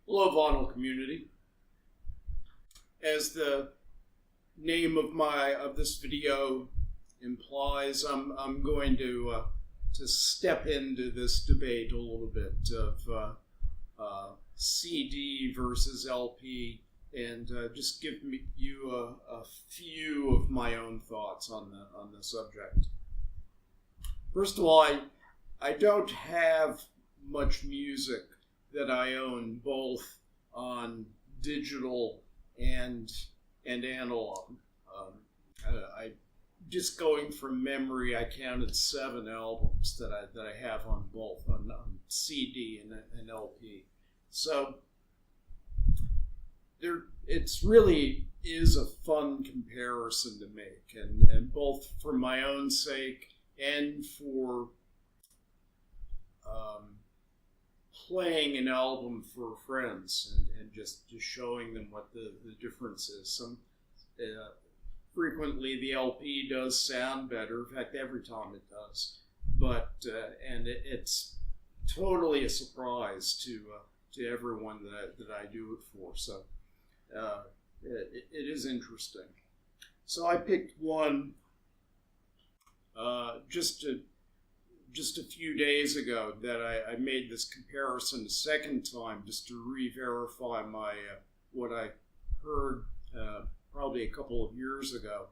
Hello, vinyl community. As the name of this video implies, I'm going to step into this debate a little bit of CD versus LP, and just give you a few of my own thoughts on the subject. First of all, I don't have much music that I own both on digital and analog. I just going from memory, I counted 7 albums that I have on both on CD and LP. So it's really is a fun comparison to make, and both for my own sake and for playing an album for friends and just showing them what the difference is. Frequently the LP does sound better. In fact, every time it does. But it's totally a surprise to everyone that I do it for. So it is interesting. So I picked one just a few days ago that I made this comparison a second time just to re-verify my what I heard probably a couple of years ago.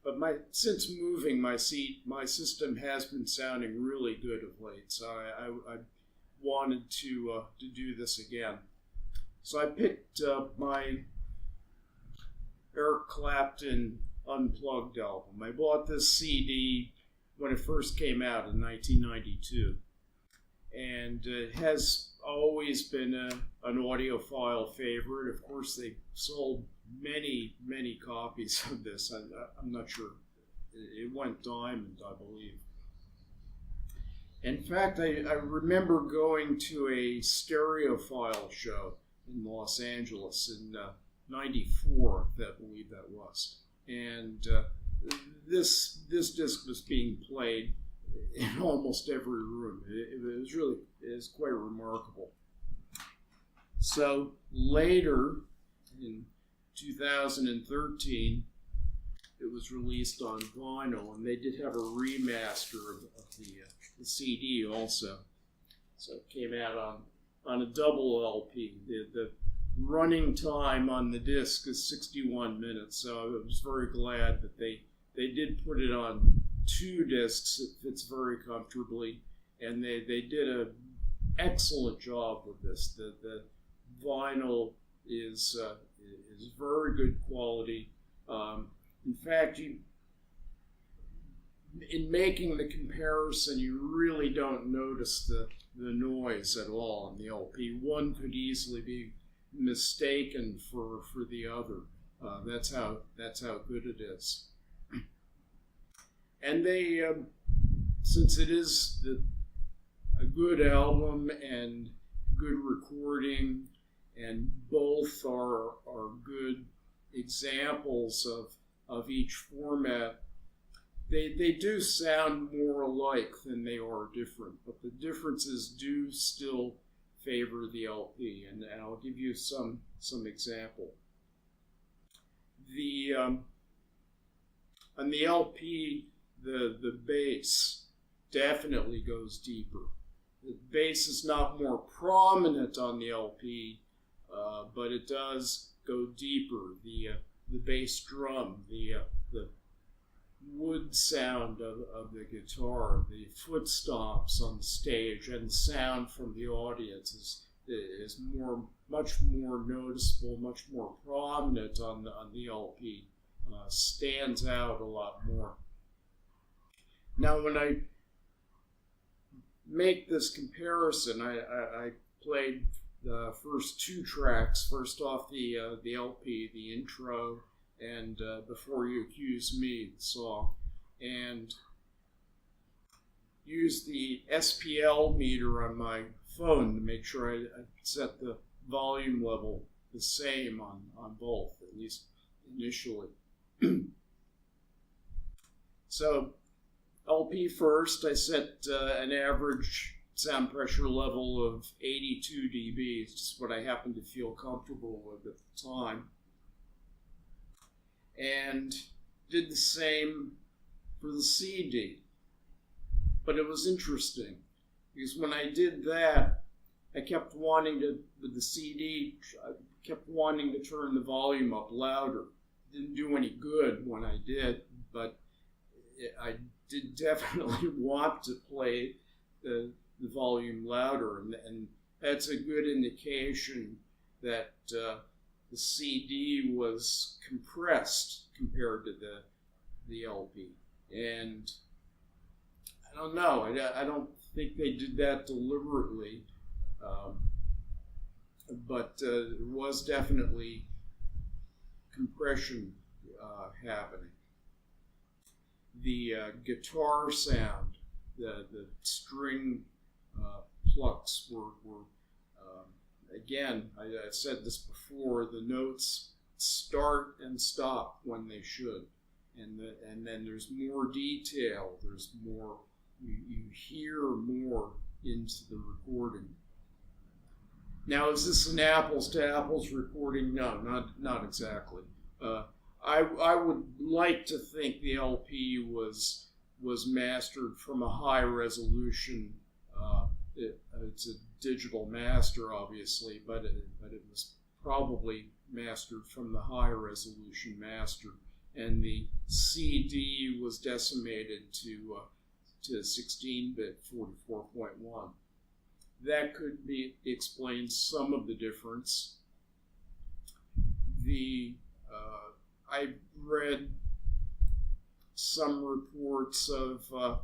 But since moving, my system has been sounding really good of late, so I wanted to do this again. So I picked my Eric Clapton Unplugged album. I bought this CD when it first came out in 1992. And it has always been an audiophile favorite. Of course, they sold many, many copies of this. I'm not sure. It went diamond, I believe. In fact, I remember going to a stereophile show in Los Angeles in 94, I believe that was. And this disc was being played in almost every room. It was quite remarkable. So later, in 2013, it was released on vinyl, and they did have a remaster of the CD also. So it came out on a double LP. The running time on the disc is 61 minutes, so I was very glad that they did put it on 2 discs. It fits very comfortably, and they did an excellent job with this. The vinyl is very good quality. In fact, in making the comparison, you really don't notice the noise at all on the LP. One could easily be mistaken for the other. That's how good it is. And they, since it is a good album and good recording, and both are good examples of each format, they do sound more alike than they are different, but the differences do still favor the LP, and I'll give you some example. On the LP, the bass definitely goes deeper. The bass is not more prominent on the LP, but it does go deeper. The bass drum, the wood sound of the guitar, the foot stomps on the stage, and sound from the audience is much more noticeable, much more prominent on the LP. Stands out a lot more. Now, when I make this comparison, I played the first 2 tracks. First off, the LP, the intro, and Before You Accuse Me, the song, and used the SPL meter on my phone to make sure I set the volume level the same on both, at least initially. So LP first, I set an average sound pressure level of 82 dB. It's just what I happened to feel comfortable with at the time. And did the same for the CD. But it was interesting, because when I did that, I kept wanting to, with the CD, I kept wanting to turn the volume up louder. Didn't do any good when I did, but I did definitely want to play the volume louder, and that's a good indication that the CD was compressed compared to the LP. And I don't know, I don't think they did that deliberately, but there was definitely compression happening. The guitar sound, the string plucks were again, I said this before, the notes start and stop when they should. And then there's more detail, there's more, you hear more into the recording. Now, is this an apples to apples recording? No, not exactly. I would like to think the LP was mastered from a high resolution. It's a digital master, obviously, but it was probably mastered from the high resolution master, and the CD was decimated to 16-bit 44.1. That could explain some of the difference. I read some reports of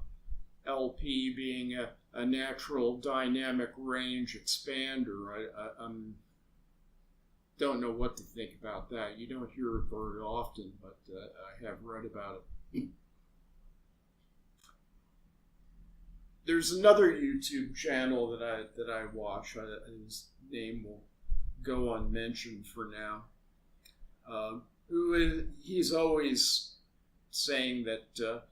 LP being a natural dynamic range expander. I don't know what to think about that. You don't hear it very often, but I have read about it. There's another YouTube channel that I watch. His name will go unmentioned for now. He's always saying that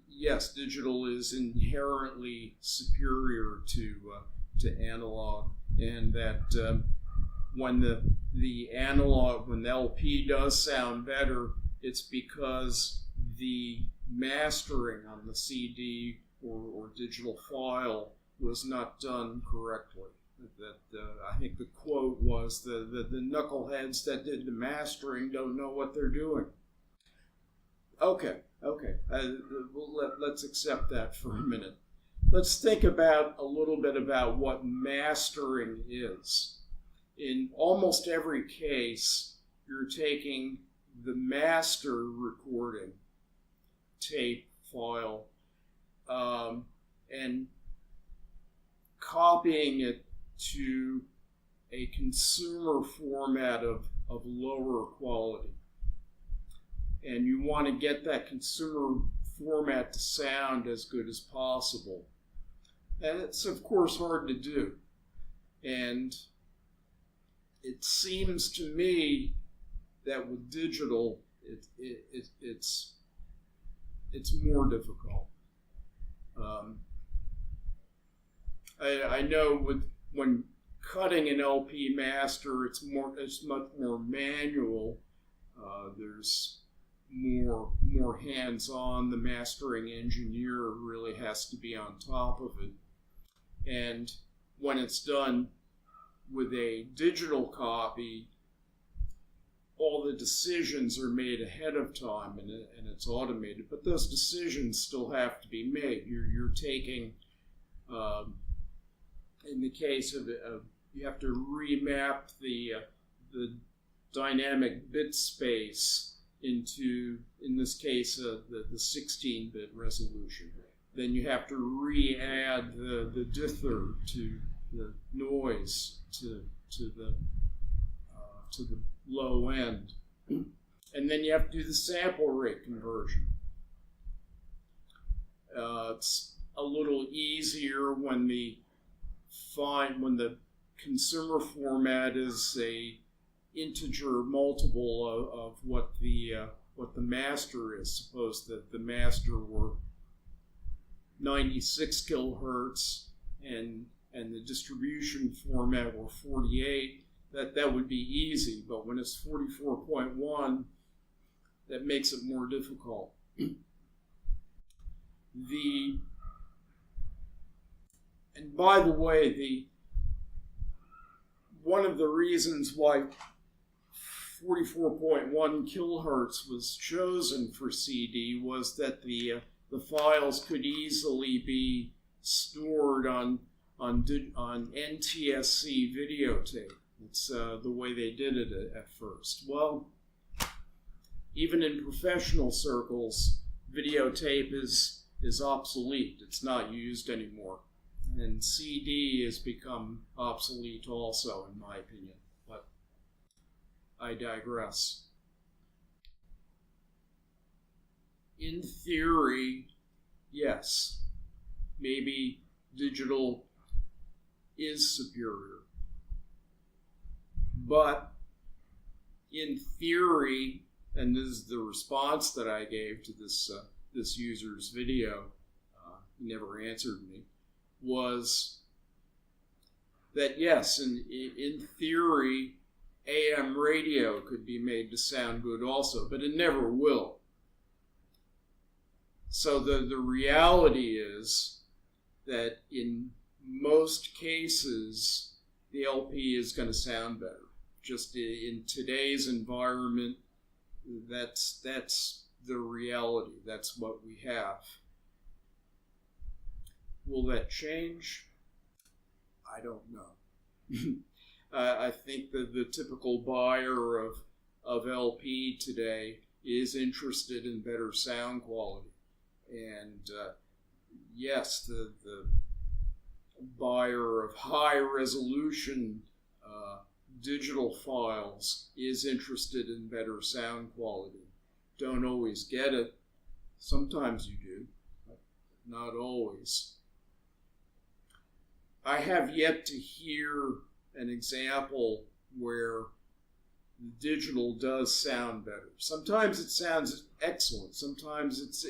yes, digital is inherently superior to analog, and that when the analog, when the LP does sound better, it's because the mastering on the CD or digital file was not done correctly. I think the quote was the knuckleheads that did the mastering don't know what they're doing. Okay. Let's accept that for a minute. Let's think about a little bit about what mastering is. In almost every case, you're taking the master recording tape file and copying it to a consumer format of lower quality. And you want to get that consumer format to sound as good as possible. And it's, of course, hard to do. And it seems to me that with digital, it's more difficult. I know when cutting an LP master, it's much more manual. There's more hands-on. The mastering engineer really has to be on top of it. And when it's done with a digital copy, all the decisions are made ahead of time, and it's automated. But those decisions still have to be made. You're taking, in the case of you have to remap the dynamic bit space into, in this case, the 16-bit resolution. Then you have to re-add the dither to the noise to the low end, and then you have to do the sample rate conversion. It's a little easier when the consumer format is a integer multiple of what the master is. Suppose that the master were 96 kilohertz and the distribution format were 48, that would be easy. But when it's 44.1, that makes it more difficult. And by the way, one of the reasons why 44.1 kilohertz was chosen for CD was that the files could easily be stored on NTSC videotape. It's the way they did it at first. Well, even in professional circles, videotape is obsolete. It's not used anymore. And CD has become obsolete also, in my opinion. But I digress. In theory, yes, maybe digital is superior. But in theory, and this is the response that I gave to this user's video, he never answered me, was that yes, in theory, AM radio could be made to sound good also, but it never will. So the reality is that in most cases, the LP is going to sound better. Just in today's environment, that's the reality. That's what we have. Will that change? I don't know. I think that the typical buyer of LP today is interested in better sound quality. And yes, the buyer of high resolution digital files is interested in better sound quality. Don't always get it. Sometimes you do, but not always. I have yet to hear an example where the digital does sound better. Sometimes it sounds excellent. Sometimes it's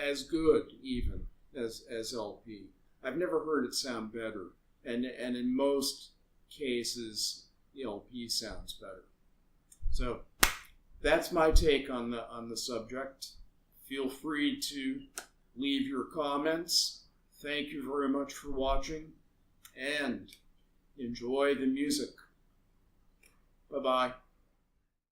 as good even as LP. I've never heard it sound better. And in most cases, the LP sounds better. So that's my take on the subject. Feel free to leave your comments. Thank you very much for watching, and enjoy the music. Bye-bye.